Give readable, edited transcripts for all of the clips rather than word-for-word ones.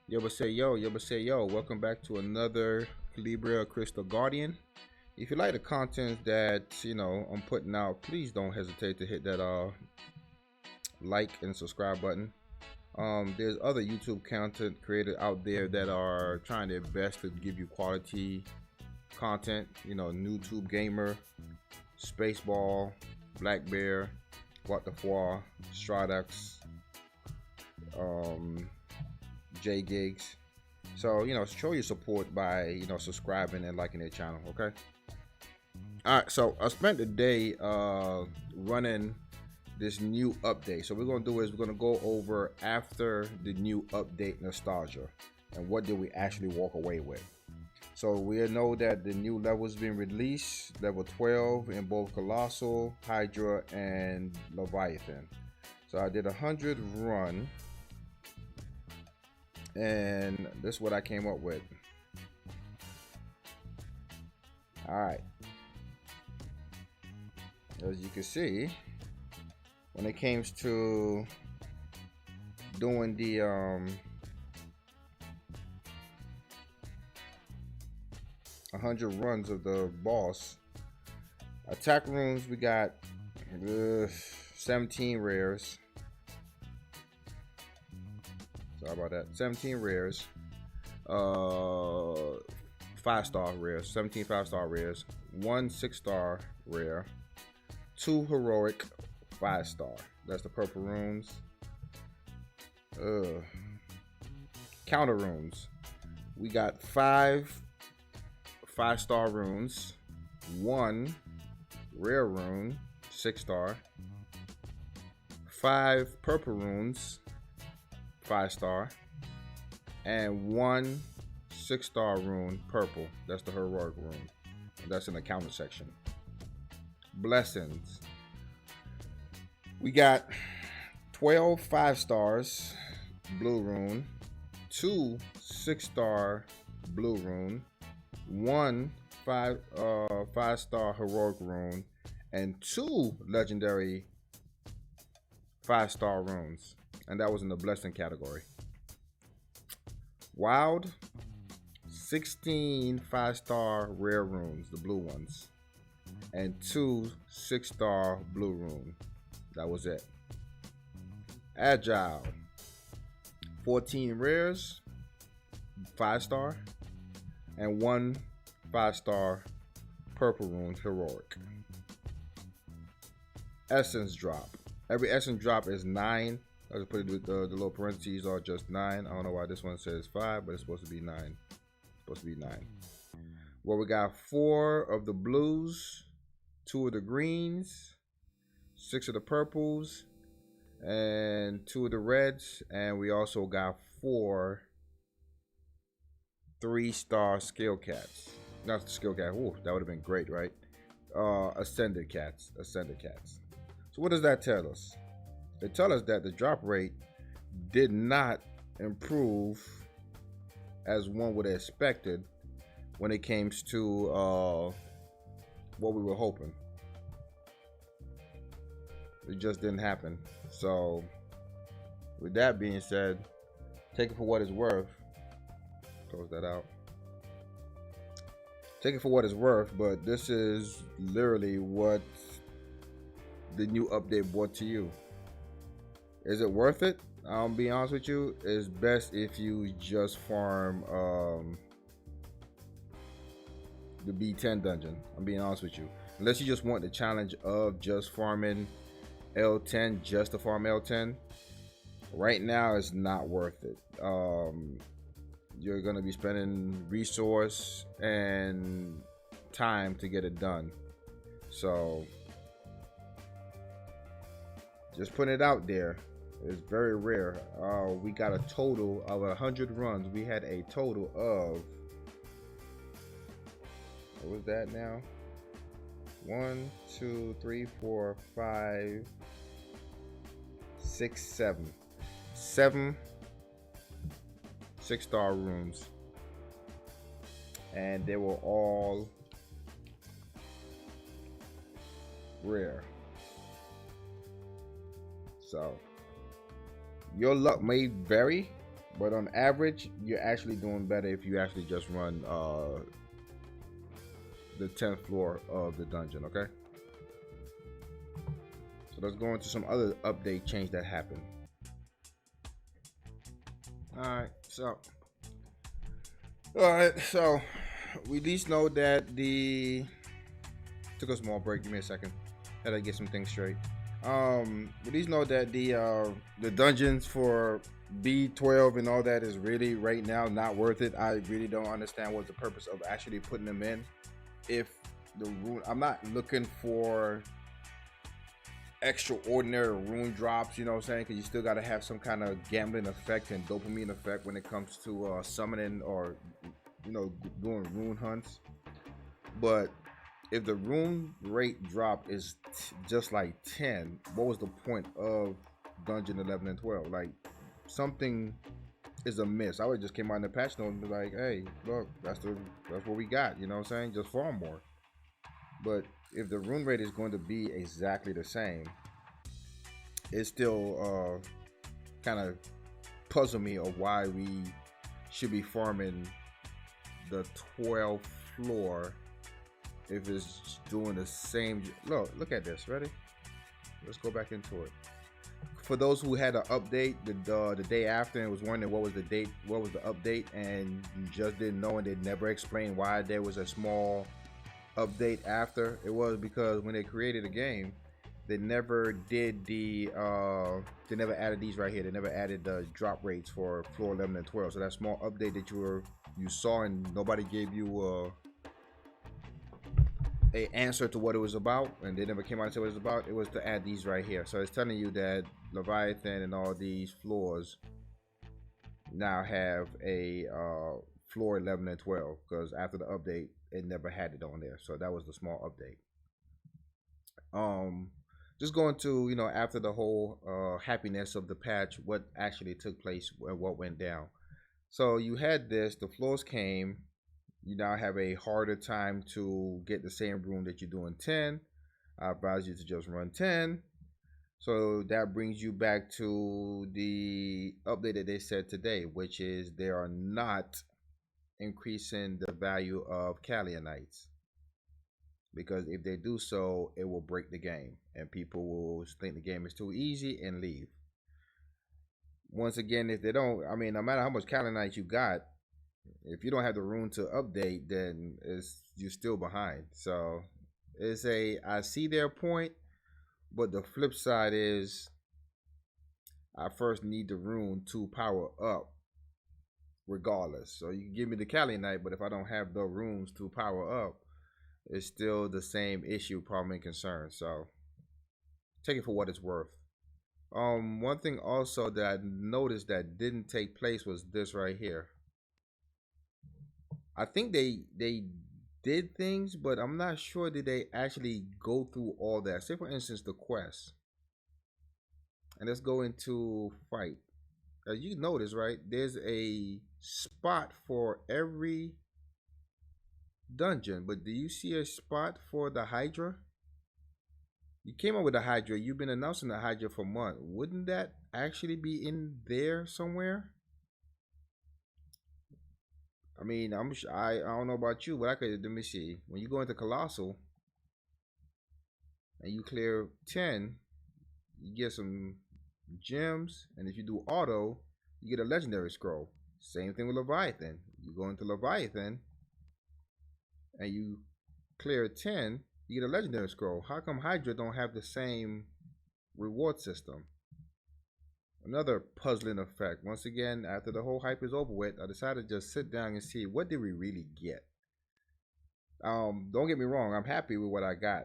Yo, but say yo. Welcome back to another Calibria Crystal Guardian. If you like the content that I'm putting out, please don't hesitate to hit that like and subscribe button. There's other YouTube content creators out there that are trying their best to give you quality content. YouTube Gamer, Spaceball, Black Bear, What the Foie, Stradux, um, J Gigs. So, show your support by, subscribing and liking their channel, okay? All right, so I spent the day running this new update. So what we're going to do is we're going to go over after the new update nostalgia and what did we actually walk away with. So we know that the new levels been released, level 12 in both Colossal, Hydra, and Leviathan. So I did 100 run, and this is what I came up with. All right, as you can see, when it comes to doing the 100 runs of the boss attack runes, we got 17 rares. Sorry about that. 17 rares, 5-star rares, 17 5-star rares, 1 6-star rare, 2 heroic 5-star. That's the purple runes. Counter runes. We got 5 5-star runes, 1 rare rune 6-star, 5 purple runes 5-star, and 1 6-star rune purple. That's the heroic rune. That's in the counter section. Blessings. We got 12 5-stars blue rune, 2 6-star blue rune, 1 5-star heroic rune, and 2 legendary 5-star runes. And that was in the blessing category. Wild, 16 5-star rare runes, the blue ones, and 2 6-star blue rune. That was it. Agile, 14 rares, 5-star, and 1 5-star purple rune heroic. Essence drop. Every essence drop is 9. I just put it, the little parentheses are just 9. I don't know why this one says 5, but it's supposed to be 9. It's supposed to be 9. Well, we got 4 of the blues, 2 of the greens, 6 of the purples, and 2 of the reds, and we also got 4 3-star skill cats. Not the skill cat. Ooh, that would have been great, right? Ascended cats. Ascended cats. So what does that tell us? It tells us that the drop rate did not improve as one would have expected when it came to what we were hoping. It just didn't happen. So with that being said, take it for what it's worth. Close that out. Take it for what it's worth, but this is literally what the new update brought to you. Is it worth it? I'll be honest with you. It's best if you just farm the B10 dungeon. I'm being honest with you. Unless you just want the challenge of just farming L10 just to farm L10. Right now, it's not worth it. You're gonna be spending resource and time to get it done. So just putting it out there. It's very rare. We got a total of 100 runs. We had a total of, what was that now? 1, 2, 3, 4, 5, 6, 7. 7 6-star runes. And they were all rare. So your luck may vary, But on average, you're actually doing better if you actually just run the 10th floor of the dungeon, okay? So let's go into some other update change that happened. Alright, so we at least know that the took a small break. Give me a second. Had to get some things straight. We at least know that the dungeons for B12 and all that is really right now not worth it. I really don't understand what's the purpose of actually putting them in. If the rune, I'm not looking for extraordinary rune drops, you know what I'm saying? Because you still got to have some kind of gambling effect and dopamine effect when it comes to summoning or, you know, doing rune hunts. But if the rune rate drop is just like 10, what was the point of dungeon 11 and 12? Like, something is amiss. I would just came out in the patch note and be like, hey, look, that's what we got, you know what I'm saying? Just farm more. But if the rune rate is going to be exactly the same, it still kind of puzzle me of why we should be farming the 12th floor if it's doing the same. Look at this. Ready? Let's go back into it. For those who had an update the day after and was wondering what was the date, what was the update, and you just didn't know and they never explained why there was a small update after, it was because when they created the game, they never did they never added these right here. They never added the drop rates for floor 11 and 12. So that small update that you saw and nobody gave you a answer to what it was about, and they never came out and said what it was about. It was to add these right here. So it's telling you that Leviathan and all these floors now have a floor 11 and 12, because after the update it never had it on there. So that was the small update. Just going to, you know, after the whole happiness of the patch, what actually took place and what went down. So you had this, the floors came. You now have a harder time to get the same rune that you do in 10. I advise you to just run 10. So that brings you back to the update that they said today, which is they are not increasing the value of Calianites. Because if they do so, it will break the game and people will think the game is too easy and leave. Once again, if they don't, I mean, no matter how much Calianites you got, if you don't have the rune to update, then you're still behind. So I see their point, but the flip side is I first need the rune to power up regardless. So you can give me the Kali Knight, but if I don't have the runes to power up, it's still the same issue, problem, and concern. So take it for what it's worth. One thing also that I noticed that didn't take place was this right here. I think they did things, but I'm not sure did they actually go through all that. Say for instance the quest, and let's go into fight. As you notice, right, there's a spot for every dungeon, but do you see a spot for the Hydra? You came up with the Hydra. You've been announcing the Hydra for months. Wouldn't that actually be in there somewhere? I mean, I don't know about you, but I could. Let me see. When you go into Colossal and you clear 10, you get some gems, and if you do auto, you get a legendary scroll. Same thing with Leviathan. You go into Leviathan and you clear 10, you get a legendary scroll. How come Hydra don't have the same reward system? Another puzzling effect. Once again, after the whole hype is over with, I decided to just sit down and see what did we really get. Don't get me wrong, I'm happy with what I got.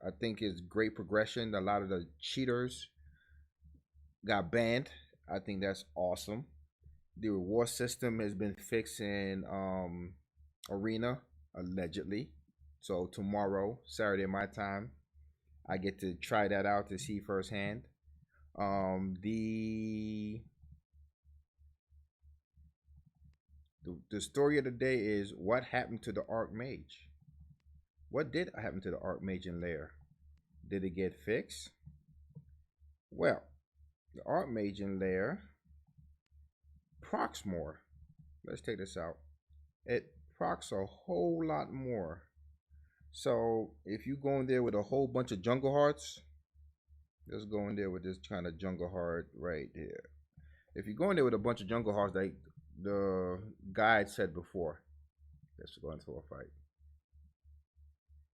I think it's great progression. A lot of the cheaters got banned. I think that's awesome. The reward system has been fixed in Arena, allegedly. So tomorrow, Saturday my time, I get to try that out to see firsthand. The story of the day is what happened to the Archmage. What did happen to the Archmage in Lair? Did it get fixed? Well, the Archmage in Lair procs more. Let's take this out. It procs a whole lot more. So if you go in there with a whole bunch of jungle hearts, let's go in there with this kind of jungle heart right here. If you go in there with a bunch of jungle hearts, like the guide said before, let's go into a fight.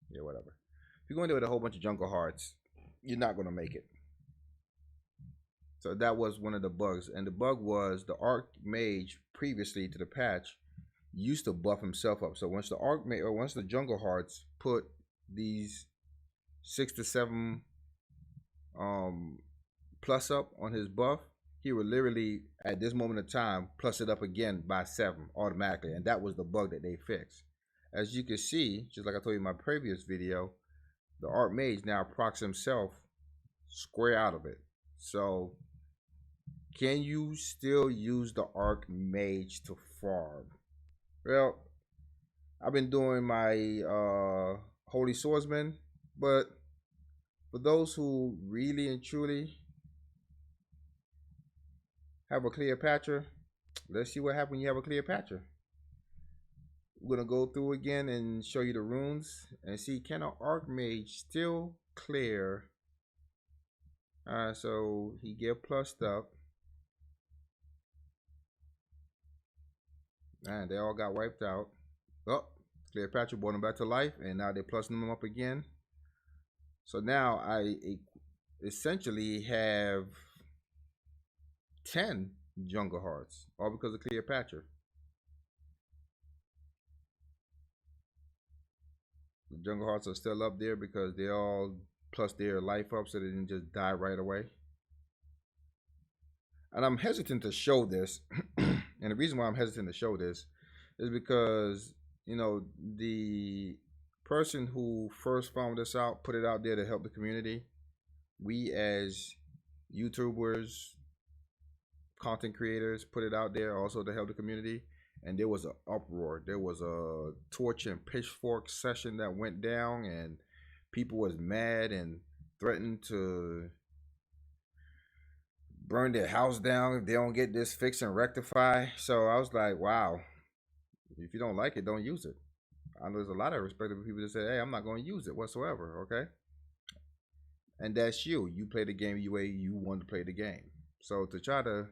Yeah, whatever. If you go in there with a whole bunch of jungle hearts, you're not gonna make it. So that was one of the bugs, and the bug was the Archmage previously to the patch used to buff himself up. So once the Archmage or once the jungle hearts put these 6 to 7 plus up on his buff, he would literally at this moment of time plus it up again by 7 automatically, and that was the bug that they fixed. As you can see, just like I told you in my previous video, the Archmage now procs himself square out of it. So can you still use the Archmage to farm? Well, I've been doing my Holy Swordsman, but for those who really and truly have a Cleopatra, let's see what happens when you have a Cleopatra. We're going to go through again and show you the runes and see, can an Archmage still clear? So he get plussed up. And they all got wiped out. Oh, Cleopatra brought them back to life, and now they're plussing them up again. So now I essentially have 10 jungle hearts, all because of Cleopatra. The jungle hearts are still up there because they all plus their life up, so they didn't just die right away. And I'm hesitant to show this. And the reason why I'm hesitant to show this is because, you know, the person who first found this out, put it out there to help the community. We as YouTubers, content creators, put it out there also to help the community. And there was an uproar. There was a torch and pitchfork session that went down, and people was mad and threatened to burn their house down if they don't get this fixed and rectify. So I was like, wow, if you don't like it, don't use it. I know there's a lot of respectable people that say, hey, I'm not going to use it whatsoever, okay? And that's you. You play the game the way you want to play the game. So to try to,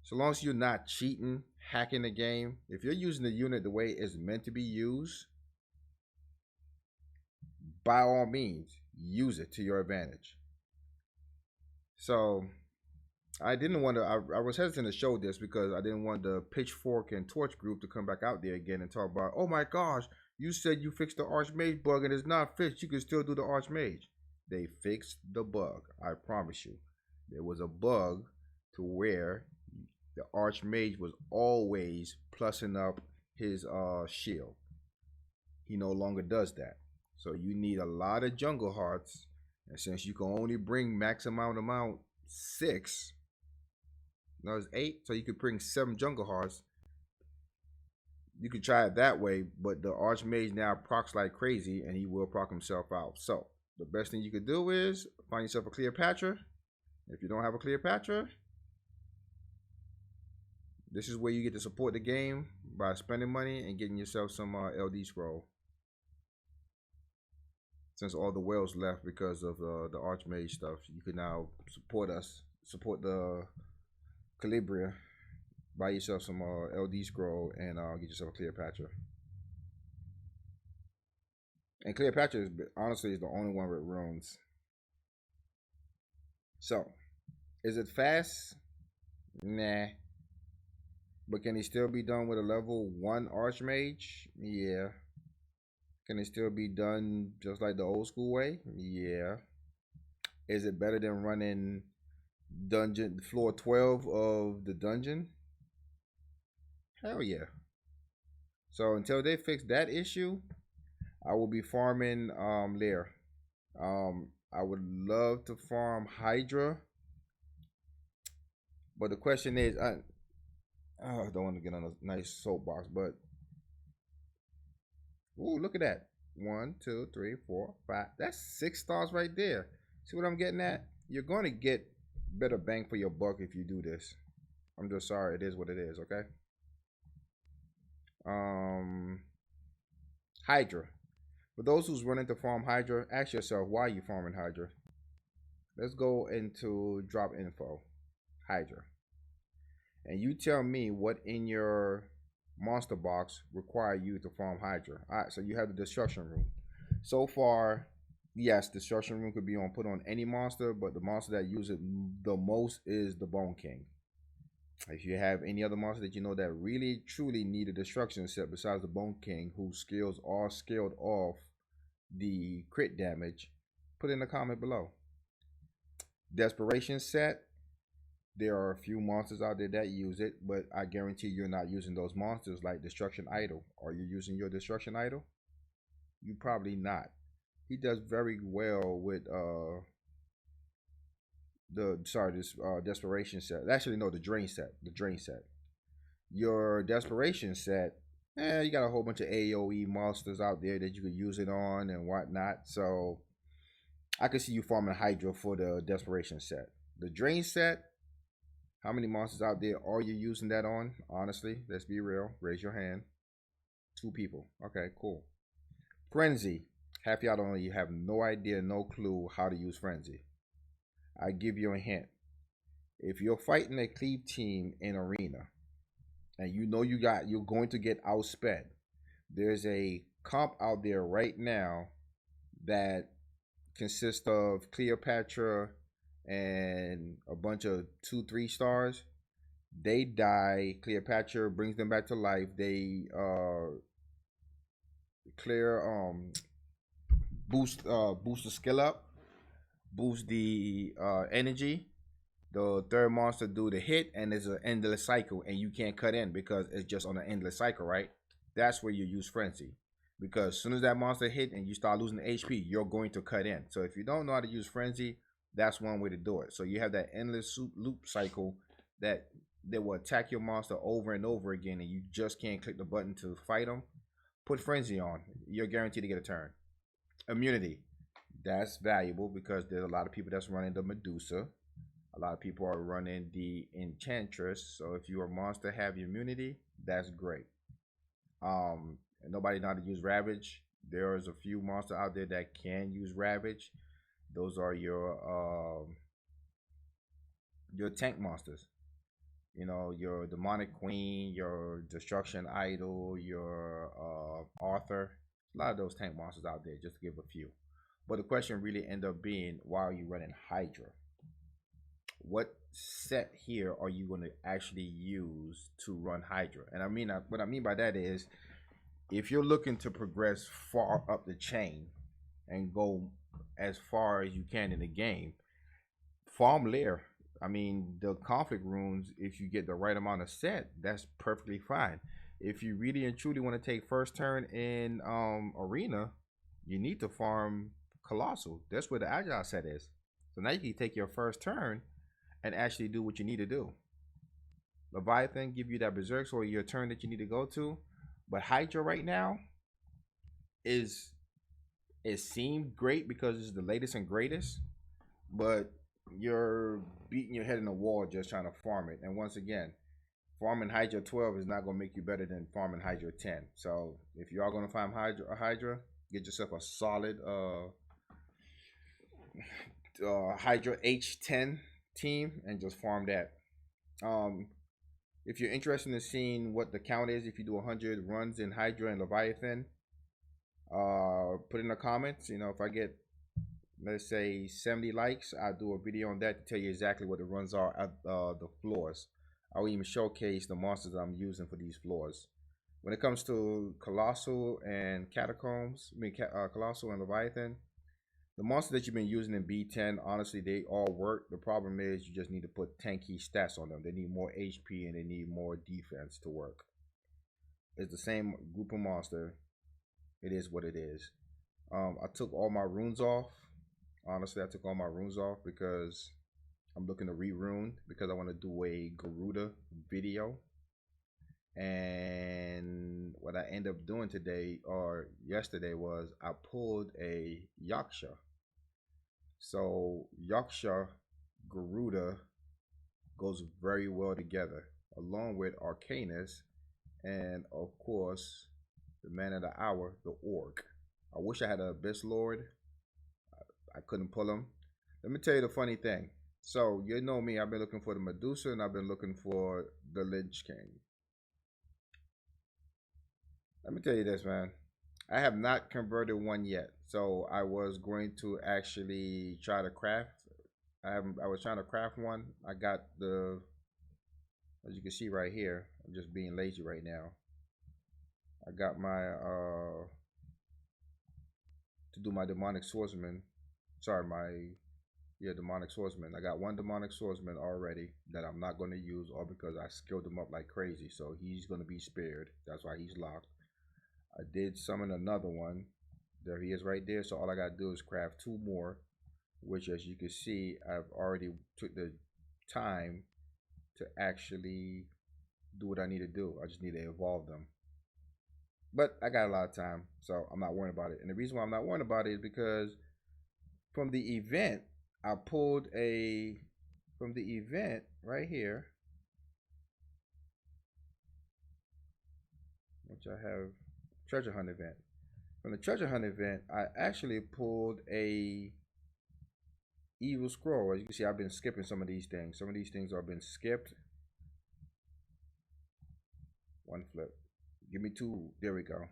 so long as you're not cheating, hacking the game, if you're using the unit the way it's meant to be used, by all means, use it to your advantage. So I didn't want to, I was hesitant to show this because I didn't want the pitchfork and torch group to come back out there again and talk about, oh my gosh, you said you fixed the Archmage bug and it's not fixed. You can still do the Archmage. They fixed the bug. I promise you. There was a bug to where the Archmage was always plussing up his shield. He no longer does that. So you need a lot of jungle hearts. And since you can only bring maximum amount 6, no, it's 8, so you could bring 7 jungle hearts. You could try it that way, but the Archmage now procs like crazy, and he will proc himself out. So the best thing you could do is find yourself a Cleopatra. If you don't have a Cleopatra, this is where you get to support the game by spending money and getting yourself some LD scroll. Since all the whales left because of the Archmage stuff, you can now support us, support the Calibria, buy yourself some LD scroll, and get yourself a Cleopatra. And Cleopatra is honestly is the only one with runes. So, is it fast? Nah. But can he still be done with a level 1 Archmage? Yeah. Can it still be done just like the old school way? Yeah. Is it better than running dungeon floor 12 of the dungeon? Hell yeah. So until they fix that issue, I will be farming Lair. I would love to farm Hydra. But the question is, I don't want to get on a nice soapbox, but ooh, look at that. 1, 2, 3, 4, 5. That's 6 stars right there. See what I'm getting at? You're going to get better bang for your buck if you do this. I'm just sorry. It is what it is. Okay. Um, Hydra. For those who's running to farm Hydra, ask yourself why you farming Hydra. Let's go into drop info. Hydra. And you tell me what in your monster box require you to farm Hydra. All right, so you have the destruction room. So far, yes, destruction room could be on put on any monster, but the monster that uses it the most is the Bone King. If you have any other monster that you know that really truly need a destruction set besides the Bone King, whose skills are scaled off the crit damage, put in the comment below. Desperation set. There are a few monsters out there that use it, but I guarantee you're not using those monsters like Destruction Idol. Are you using your Destruction Idol? You probably not. He does very well with this desperation set. Actually, no, the drain set. The drain set. Your desperation set, you got a whole bunch of AoE monsters out there that you could use it on and whatnot. So I could see you farming Hydra for the desperation set. The drain set, how many monsters out there are you using that on? Honestly, let's be real. Raise your hand. 2 people. Okay, cool. Frenzy. Half y'all don't know. You have no idea, no clue how to use Frenzy. I give you a hint. If you're fighting a cleave team in arena, and you know you're going to get outsped, there's a comp out there right now that consists of Cleopatra and a bunch of 2-3 stars. They die. Cleopatra brings them back to life. They boost the skill up, boost the energy. The third monster do the hit, and it's an endless cycle, and you can't cut in because it's just on an endless cycle, right? That's where you use Frenzy, because as soon as that monster hit and you start losing HP, you're going to cut in. So if you don't know how to use Frenzy, that's one way to do it. So you have that endless loop cycle that will attack your monster over and over again, and you just can't click the button to fight them. Put Frenzy on. You're guaranteed to get a turn. Immunity. That's valuable because there's a lot of people that's running the Medusa. A lot of people are running the Enchantress. So if you're a monster have immunity, that's great. And nobody know how to use Ravage. There's a few monsters out there that can use Ravage. Those are your tank monsters. You know, your Demonic Queen, your Destruction Idol, your Arthur. A lot of those tank monsters out there, just to give a few. But the question really ended up being, why are you running Hydra? What set here are you going to actually use to run Hydra? And I mean, what I mean by that is, if you're looking to progress far up the chain and go as far as you can in the game, farm Lair. I mean, the conflict runes, if you get the right amount of set, that's perfectly fine. If you really and truly want to take first turn in arena, you need to farm Colossal. That's where the Agile set is. So now you can take your first turn and actually do what you need to do. Leviathan give you that Berserk or your turn that you need to go to. But Hydra right now it seemed great because it's the latest and greatest, but you're beating your head in the wall just trying to farm it. And once again, farming Hydra 12 is not going to make you better than farming Hydra 10. So if you are going to farm Hydra, get yourself a solid Hydra H10 team and just farm that. If you're interested in seeing what the count is, if you do 100 runs in Hydra and Leviathan, put in the comments. You know, if I get, let's say, 70 likes, I'll do a video on that to tell you exactly what the runs are at the floors. I'll even showcase the monsters I'm using for these floors. When it comes to Colossal and Catacombs, Colossal and Leviathan, the monsters that you've been using in B10, honestly, they all work. The problem is you just need to put tanky stats on them. They need more HP and they need more defense to work. It's the same group of monster. It is what it is. I took all my runes off. Honestly, I took all my runes off because I'm looking to re-rune because I want to do a Garuda video. And what I end up doing today or yesterday was I pulled a Yaksha. So Yaksha, Garuda, goes very well together, along with Arcanus, and of course, the man of the hour, the Orc. I wish I had an Abyss Lord. I couldn't pull him. Let me tell you the funny thing. So, you know me, I've been looking for the Medusa and I've been looking for the Lich King. Let me tell you this, man. I have not converted one yet. So, I was going to actually try to craft. I was trying to craft one. I got the, as you can see right here, I'm just being lazy right now. I got my, to do my demonic swordsman. Sorry, demonic swordsman. I got one demonic swordsman already that I'm not going to use, all because I skilled him up like crazy. So he's going to be spared. That's why he's locked. I did summon another one. There he is right there. So all I got to do is craft two more, which, as you can see, I've already took the time to actually do what I need to do. I just need to evolve them. But I got a lot of time, so I'm not worrying about it. And the reason why I'm not worrying about it is because from the event, I pulled a, from the event right here, which I have, treasure hunt event. From the treasure hunt event, I actually pulled a evil scroll. As you can see, I've been skipping some of these things. Some of these things have been skipped. One flip. Give me two. There we go.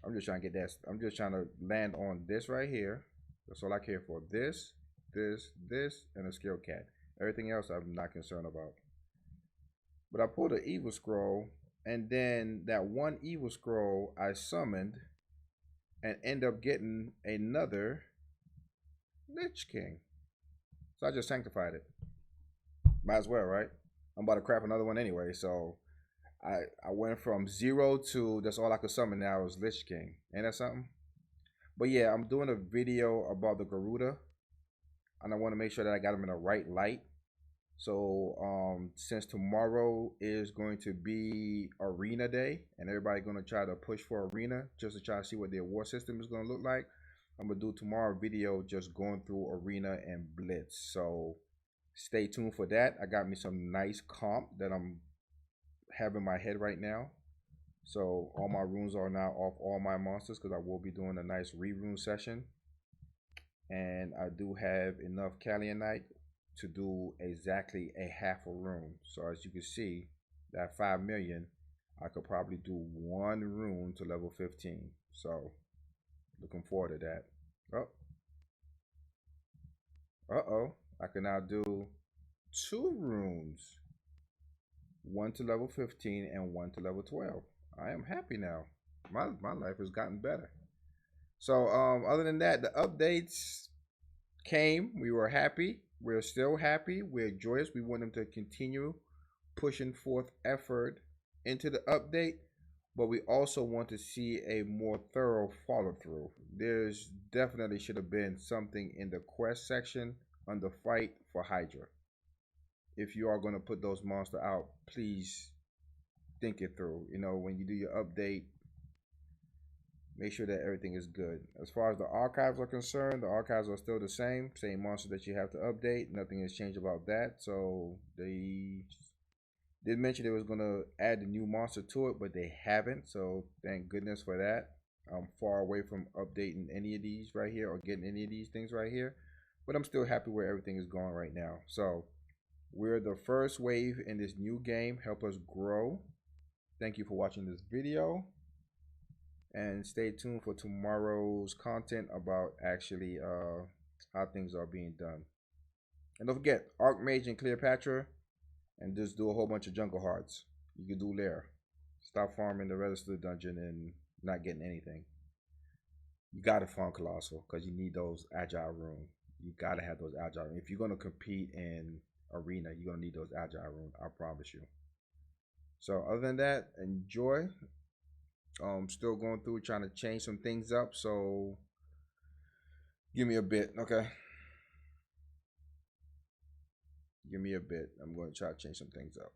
I'm just trying to get that. I'm just trying to land on this right here. That's all I care for. This, and a skill cat. Everything else I'm not concerned about. But I pulled an evil scroll, and then that one evil scroll I summoned and end up getting another Lich King. So I just sanctified it. Might as well, right? I'm about to craft another one anyway, so I went from 0 to that's all I could summon now is Lich King. Ain't that something? But yeah, I'm doing a video about the Garuda, and I want to make sure that I got him in the right light. So since tomorrow is going to be arena day and everybody going to try to push for arena just to try to see what their war system is going to look like, I'm going to do tomorrow video just going through arena and blitz. So stay tuned for that. I got me some nice comp that I'm having in my head right now. So all my runes are now off all my monsters because I will be doing a nice re-rune session. And I do have enough Calionite to do exactly a half a rune. So as you can see, that 5 million, I could probably do one rune to level 15. So looking forward to that. I can now do 2 runes. One to level 15 and one to level 12. I am happy now. My life has gotten better. So other than that, the updates came. We were happy. We're still happy. We're joyous. We want them to continue pushing forth effort into the update, but we also want to see a more thorough follow through. There's definitely should have been something in the quest section on the fight for Hydra. If you are going to put those monsters out, please think it through. You know, when you do your update, make sure that everything is good. As far as the archives are concerned, the archives are still the same monster that you have to update. Nothing has changed about that. So they did mention they was going to add a new monster to it, but they haven't. So thank goodness for that. I'm far away from updating any of these right here or getting any of these things right here, but I'm still happy where everything is going right now. So we're the first wave in this new game. Help us grow. Thank you for watching this video. And stay tuned for tomorrow's content about actually how things are being done. And don't forget, Mage and Cleopatra, and just do a whole bunch of jungle hearts. You can do lair. Stop farming the register dungeon and not getting anything. You gotta farm Colossal because you need those agile rune. You gotta have those agile rune. If you're gonna compete in arena, you're gonna need those agile rune. I promise you. So other than that, enjoy. Still going through trying to change some things up, so give me a bit, okay? Give me a bit. I'm going to try to change some things up.